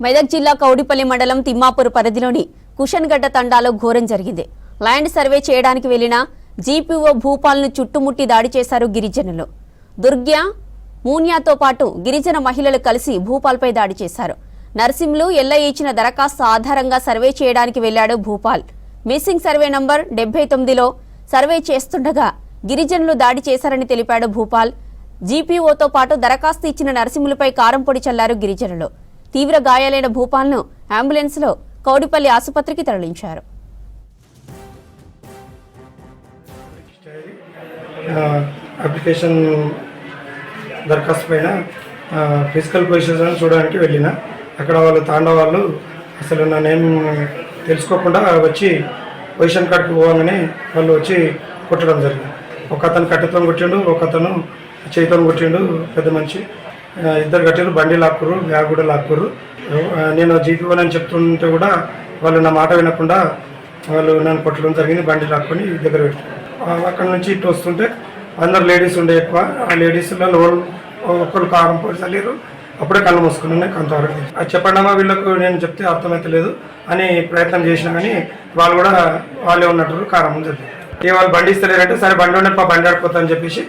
మెదక్ జిల్లా కౌడిపల్లి మండలం తిమ్మాపూర్ పరిధిలోని కుషన్గడ్డ తండాలో ఘోరం జరిగింది. ల్యాండ్ సర్వే చేయడానికి వెళ్లిన జీపీఓ భూపాల్ను చుట్టుముట్టి దాడి చేశారు గిరిజనులు. దుర్గ్యా మూన్యాతో పాటు గిరిజన మహిళలు కలిసి భూపాల్పై దాడి చేశారు. నర్సింలు ఎల్లయ్య ఇచ్చిన దరఖాస్తు ఆధారంగా సర్వే చేయడానికి వెళ్లాడు భూపాల్. మిస్సింగ్ సర్వే నంబర్ 79లో సర్వే చేస్తుండగా గిరిజనులు దాడి చేశారని తెలిపాడు భూపాల్. జీపీఓతో పాటు దరఖాస్తు ఇచ్చిన నర్సింహులపై కారం పొడి చల్లారు గిరిజనులు. తీవ్ర గాయాలైన భూపాల్ను అంబులెన్స్లో కౌడిపల్లి ఆసుపత్రికి తరలించారు. అప్లికేషన్ దరఖాస్తు పైన ఫిజికల్ పొజిషన్ చూడడానికి వెళ్ళిన అక్కడ వాళ్ళు అసలు నా నేమ్ తెలుసుకోకుండా వచ్చి పొజిషన్ కాడికి పోగానే వాళ్ళు వచ్చి కొట్టడం జరిగింది. ఒక అతను కట్టెతో కొట్టిండు, ఒక అతను చేతితో కొట్టిండు. పెద్ద మనిషి ఇద్దరు కట్టారు. బండి లాక్కురు, బ్యాగ్ కూడా లాక్కురు. నేను జీపీ అని చెప్తుంటే కూడా వాళ్ళు నా మాట వినకుండా వాళ్ళు నన్ను కొట్టడం జరిగింది. బండి లాక్కొని దగ్గర పెట్టారు. అక్కడ నుంచి ఇటు వస్తుంటే అందరు లేడీస్ ఉండే ఎక్కువ. ఆ లేడీస్లో ఒక్కరు కారం పోలీసు అప్పుడే కళ్ళు మూసుకున్నాయి. కొంతవరకు అది చెప్పండమ్మా వీళ్ళకు నేను చెప్తే అర్థమవుతలేదు అని ప్రయత్నం చేసినా కానీ వాళ్ళు కూడా వాళ్ళే ఉన్నట్టు కారం జరిగింది. వాళ్ళు బండి ఇస్తలేరంటే సరే బండి ఉండే బండి ఆడిపోతా అని చెప్పేసి